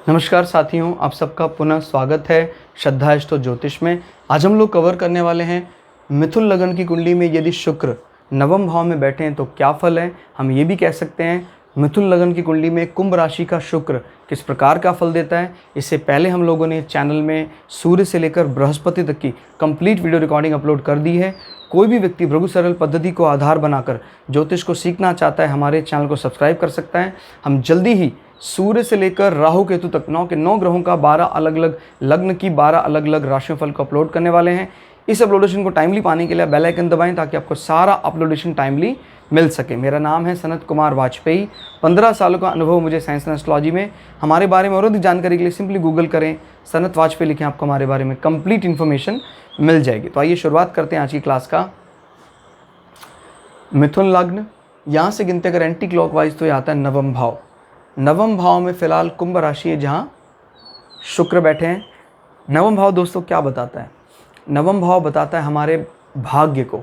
नमस्कार साथियों, आप सबका पुनः स्वागत है श्रद्धा एस्ट्रो ज्योतिष में। आज हम लोग कवर करने वाले हैं मिथुन लगन की कुंडली में यदि शुक्र नवम भाव में बैठे हैं तो क्या फल है। हम ये भी कह सकते हैं मिथुन लगन की कुंडली में कुंभ राशि का शुक्र किस प्रकार का फल देता है। इससे पहले हम लोगों ने चैनल में सूर्य से लेकर बृहस्पति तक की कंप्लीट वीडियो रिकॉर्डिंग अपलोड कर दी है। कोई भी व्यक्ति भृगु सरल पद्धति को आधार बनाकर ज्योतिष को सीखना चाहता है, हमारे चैनल को सब्सक्राइब कर सकता है। हम जल्दी ही सूर्य से लेकर राहु केतु तक 9 के 9 ग्रहों का 12 अलग अलग लग्न की 12 अलग अलग राशियों फल को अपलोड करने वाले हैं। इस अपलोडेशन को टाइमली पाने के लिए बेल आइकन दबाएं ताकि आपको सारा अपलोडेशन टाइमली मिल सके। मेरा नाम है सनत कुमार वाजपेयी। 15 सालों का अनुभव मुझे साइंस एंड एस्ट्रोलॉजी में। हमारे बारे में और अधिक जानकारी के लिए सिंपली गूगल करें, सनत वाजपेयी लिखें, आपको हमारे बारे में कंप्लीट इन्फॉर्मेशन मिल जाएगी। तो आइए शुरुआत करते हैं आज की क्लास का। मिथुन लग्न, यहाँ से गिनते अगर एंटी क्लॉकवाइज तो ये आता है नवम भाव। नवम भाव में फिलहाल कुंभ राशि है जहाँ शुक्र बैठे हैं। नवम भाव दोस्तों क्या बताता है? नवम भाव बताता है हमारे भाग्य को,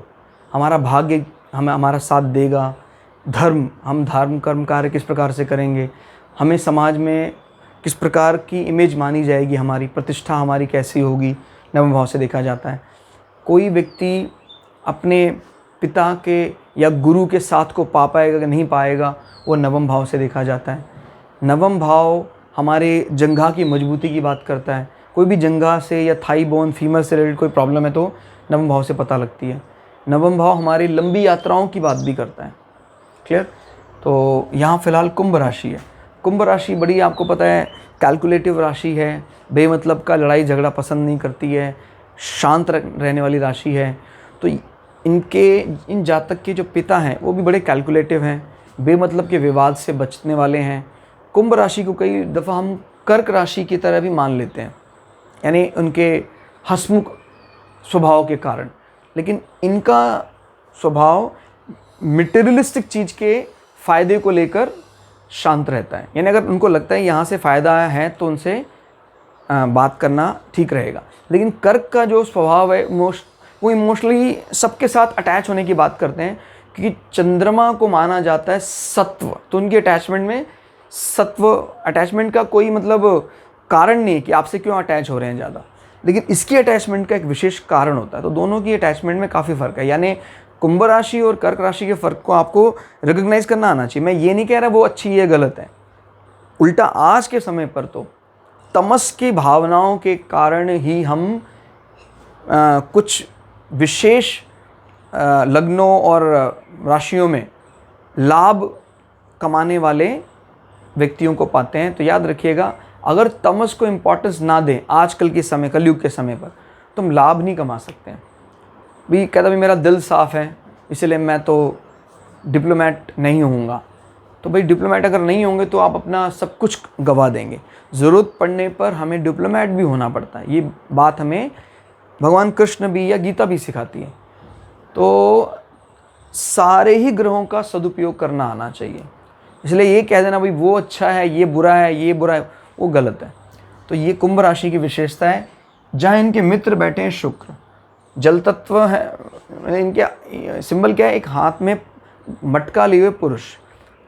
हमारा भाग्य हमें हमारा साथ देगा। धर्म, हम धर्म कर्म कार्य किस प्रकार से करेंगे, हमें समाज में किस प्रकार की इमेज मानी जाएगी, हमारी प्रतिष्ठा हमारी कैसी होगी, नवम भाव से देखा जाता है। कोई व्यक्ति अपने पिता के या गुरु के साथ को पा पाएगा कि नहीं पाएगा, वो नवम भाव से देखा जाता है। नवम भाव हमारे जंघा की मजबूती की बात करता है। कोई भी जंघा से या थाई बोन फीमर से रिलेटेड कोई प्रॉब्लम है तो नवम भाव से पता लगती है। नवम भाव हमारी लंबी यात्राओं की बात भी करता है। क्लियर? तो यहाँ फिलहाल कुंभ राशि है। कुंभ राशि बड़ी, आपको पता है, कैलकुलेटिव राशि है, बेमतलब का लड़ाई झगड़ा पसंद नहीं करती है, शांत रहने वाली राशि है। तो इन जातक के जो पिता हैं वो भी बड़े कैलकुलेटिव हैं, बेमतलब के विवाद से बचने वाले हैं। कुंभ राशि को कई दफ़ा हम कर्क राशि की तरह भी मान लेते हैं, यानी उनके हंसमुख स्वभाव के कारण। लेकिन इनका स्वभाव मटेरियलिस्टिक चीज़ के फ़ायदे को लेकर शांत रहता है। यानी अगर उनको लगता है यहाँ से फ़ायदा है तो उनसे बात करना ठीक रहेगा। लेकिन कर्क का जो स्वभाव है वो इमोशनली सबके साथ अटैच होने की बात करते हैं, क्योंकि चंद्रमा को माना जाता है सत्व। तो उनकी अटैचमेंट में सत्व, अटैचमेंट का कोई मतलब कारण नहीं है कि आपसे क्यों अटैच हो रहे हैं ज़्यादा, लेकिन इसकी अटैचमेंट का एक विशेष कारण होता है। तो दोनों की अटैचमेंट में काफ़ी फ़र्क है। यानी कुंभ राशि और कर्क राशि के फ़र्क को आपको रिकग्नाइज़ करना आना चाहिए। मैं ये नहीं कह रहा वो अच्छी है गलत है, उल्टा आज के समय पर तो तमस की भावनाओं के कारण ही हम कुछ विशेष लग्नों और राशियों में लाभ कमाने वाले व्यक्तियों को पाते हैं। तो याद रखिएगा, अगर तमस को इम्पोर्टेंस ना दें आजकल के समय, कलयुग के समय पर, तो हम लाभ नहीं कमा सकते हैं। भी कहता भाई मेरा दिल साफ़ है इसलिए मैं तो डिप्लोमेट नहीं होऊंगा। तो भाई डिप्लोमेट अगर नहीं होंगे तो आप अपना सब कुछ गंवा देंगे। ज़रूरत पड़ने पर हमें डिप्लोमेट भी होना पड़ता है। ये बात हमें भगवान कृष्ण भी या गीता भी सिखाती है। तो सारे ही ग्रहों का सदुपयोग करना आना चाहिए। इसलिए ये कह देना भाई वो अच्छा है, ये बुरा है, ये बुरा है, वो गलत है। तो ये कुंभ राशि की विशेषता है। जहाँ इनके मित्र बैठे हैं शुक्र, जल तत्व है, इनके सिंबल क्या है, एक हाथ में मटका लिए हुए पुरुष।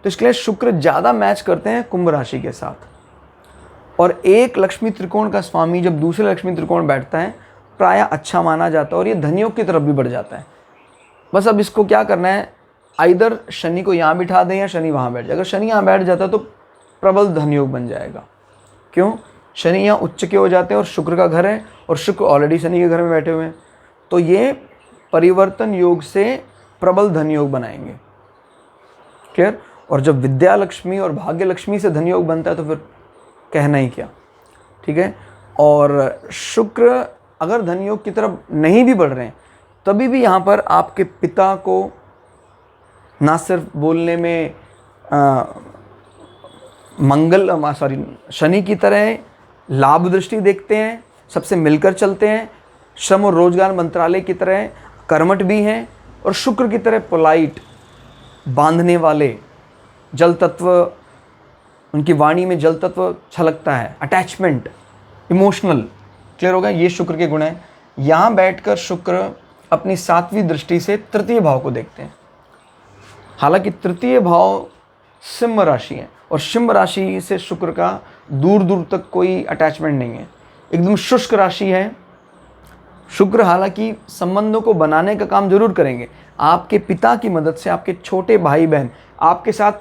तो इसके लिए शुक्र ज़्यादा मैच करते हैं कुंभ राशि के साथ। और एक लक्ष्मी त्रिकोण का स्वामी जब दूसरे लक्ष्मी त्रिकोण बैठता है प्रायः अच्छा माना जाता है और ये धनयोग की तरफ भी बढ़ जाता है। बस अब इसको क्या करना है, आइदर शनि को यहाँ बिठा दें या शनि वहाँ बैठ जाए। अगर शनि यहाँ बैठ जाता है तो प्रबल धनयोग बन जाएगा। क्यों? शनि यहाँ उच्च के हो जाते हैं और शुक्र का घर है और शुक्र ऑलरेडी शनि के घर में बैठे हुए हैं। तो ये परिवर्तन योग से प्रबल धनयोग बनाएंगे। क्लियर? और जब विद्या लक्ष्मी और भाग्य लक्ष्मी से धनयोग बनता है तो फिर कहना ही क्या। ठीक है? और शुक्र अगर धनयोग की तरफ नहीं भी बढ़ रहे हैं तभी भी यहाँ पर आपके पिता को ना सिर्फ बोलने में शनि की तरह लाभ दृष्टि देखते हैं, सबसे मिलकर चलते हैं, श्रम और रोजगार मंत्रालय की तरह कर्मठ भी हैं, और शुक्र की तरह पोलाइट, बांधने वाले, जल तत्व, उनकी वाणी में जल तत्व छलकता है, अटैचमेंट, इमोशनल। क्लियर होगा? ये शुक्र के गुण हैं। यहाँ बैठकर शुक्र अपनी 7वीं दृष्टि से तृतीय भाव को देखते हैं। हालांकि तृतीय भाव सिंह राशि है, और सिंह राशि से शुक्र का दूर दूर तक कोई अटैचमेंट नहीं है, एकदम शुष्क राशि है। शुक्र हालांकि संबंधों को बनाने का काम जरूर करेंगे, आपके पिता की मदद से आपके छोटे भाई बहन आपके साथ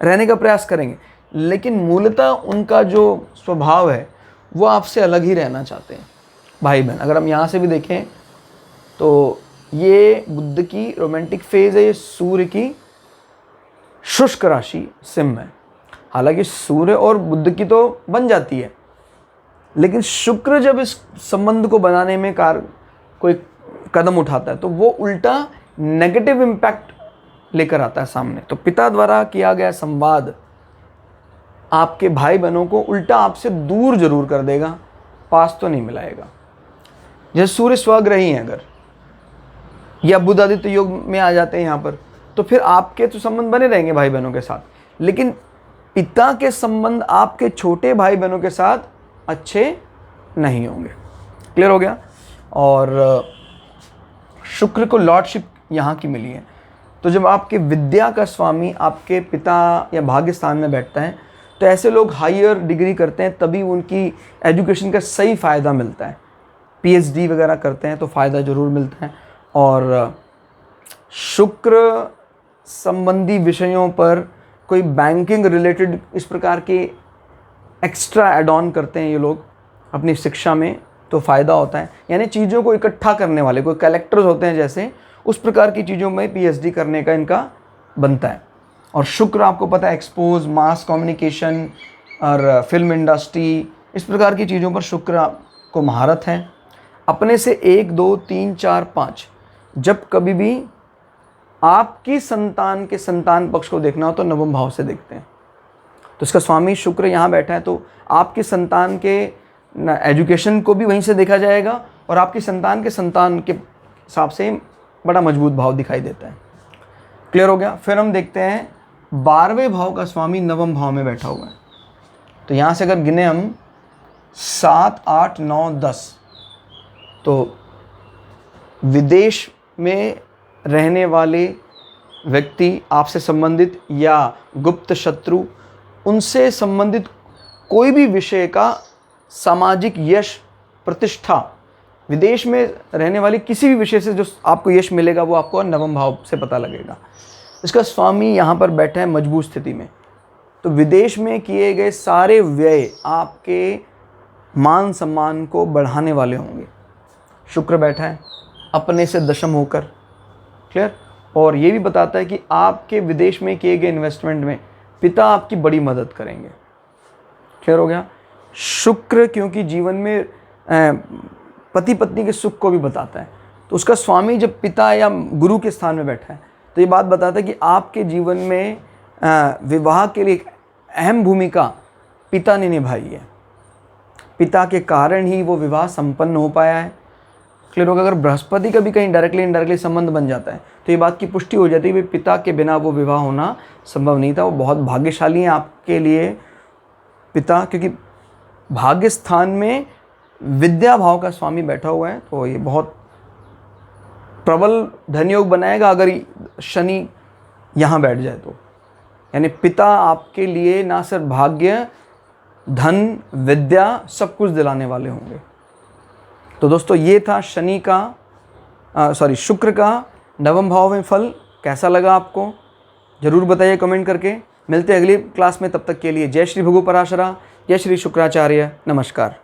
रहने का प्रयास करेंगे, लेकिन मूलतः उनका जो स्वभाव है वो आपसे अलग ही रहना चाहते हैं भाई बहन। अगर हम यहाँ से भी देखें तो ये बुध की रोमांटिक फेज है, ये सूर्य की शुष्क राशि सिंह है। हालांकि सूर्य और बुध की तो बन जाती है, लेकिन शुक्र जब इस संबंध को बनाने में कोई कदम उठाता है तो वो उल्टा नेगेटिव इम्पैक्ट लेकर आता है सामने। तो पिता द्वारा किया गया संवाद आपके भाई बहनों को उल्टा आपसे दूर जरूर कर देगा, पास तो नहीं मिलाएगा। जैसे सूर्य स्वग्रही हैं अगर, या बुध आदित्य योग में आ जाते हैं यहाँ पर, तो फिर आपके तो संबंध बने रहेंगे भाई बहनों के साथ, लेकिन पिता के संबंध आपके छोटे भाई बहनों के साथ अच्छे नहीं होंगे। क्लियर हो गया। और शुक्र को लॉर्डशिप यहाँ की मिली है, तो जब आपके विद्या का स्वामी आपके पिता या भाग्य स्थान में बैठता है तो ऐसे लोग हायर डिग्री करते हैं, तभी उनकी एजुकेशन का सही फ़ायदा मिलता है। पीएचडी वगैरह करते हैं तो फ़ायदा ज़रूर मिलता है। और शुक्र संबंधी विषयों पर कोई बैंकिंग रिलेटेड इस प्रकार के एक्स्ट्रा एड ऑन करते हैं ये लोग अपनी शिक्षा में, तो फ़ायदा होता है। यानी चीज़ों को इकट्ठा करने वाले कोई कलेक्टर्स होते हैं जैसे, उस प्रकार की चीज़ों में पीएचडी करने का इनका बनता है। और शुक्र आपको पता है एक्सपोज, मास कम्युनिकेशन और फिल्म इंडस्ट्री, इस प्रकार की चीज़ों पर शुक्र को महारत है। अपने से 1 2 3 4 5 जब कभी भी आपकी संतान के संतान पक्ष को देखना हो तो नवम भाव से देखते हैं। तो इसका स्वामी शुक्र यहाँ बैठा है, तो आपकी संतान के एजुकेशन को भी वहीं से देखा जाएगा, और आपकी संतान के हिसाब से बड़ा मजबूत भाव दिखाई देता है। क्लियर हो गया। फिर हम देखते हैं 12वें भाव का स्वामी नवम भाव में बैठा हुआ है। तो यहाँ से अगर गिने हम 7 8 9 10, तो विदेश में रहने वाले व्यक्ति, आपसे संबंधित या गुप्त शत्रु, उनसे संबंधित कोई भी विषय का सामाजिक यश, प्रतिष्ठा, विदेश में रहने वाली किसी भी विषय से जो आपको यश मिलेगा वो आपको नवम भाव से पता लगेगा। इसका स्वामी यहाँ पर बैठा है मजबूत स्थिति में, तो विदेश में किए गए सारे व्यय आपके मान सम्मान को बढ़ाने वाले होंगे। शुक्र बैठा है अपने से दशम होकर। क्लियर। और ये भी बताता है कि आपके विदेश में किए गए इन्वेस्टमेंट में पिता आपकी बड़ी मदद करेंगे। क्लियर हो गया। शुक्र क्योंकि जीवन में पति पत्नी के सुख को भी बताता है, तो उसका स्वामी जब पिता या गुरु के स्थान में बैठा है तो ये बात बताता है कि आपके जीवन में विवाह के लिए एक अहम भूमिका पिता ने निभाई है। पिता के कारण ही वो विवाह संपन्न हो पाया है। क्लियर होगा। अगर बृहस्पति का भी कहीं डायरेक्टली इनडायरेक्टली संबंध बन जाता है तो ये बात की पुष्टि हो जाती है कि पिता के बिना वो विवाह होना संभव नहीं था। वो बहुत भाग्यशाली हैं आपके लिए पिता, क्योंकि भाग्य स्थान में विद्या भाव का स्वामी बैठा हुआ है, तो ये बहुत प्रबल धनयोग बनाएगा अगर शनि यहाँ बैठ जाए तो। यानी पिता आपके लिए ना सिर्फ भाग्य, धन, विद्या सब कुछ दिलाने वाले होंगे। तो दोस्तों ये था शुक्र का नवम भाव में फल। कैसा लगा आपको ज़रूर बताइए कमेंट करके। मिलते हैं अगली क्लास में, तब तक के लिए जय श्री भृगु पराशरा, जय श्री शुक्राचार्य, नमस्कार।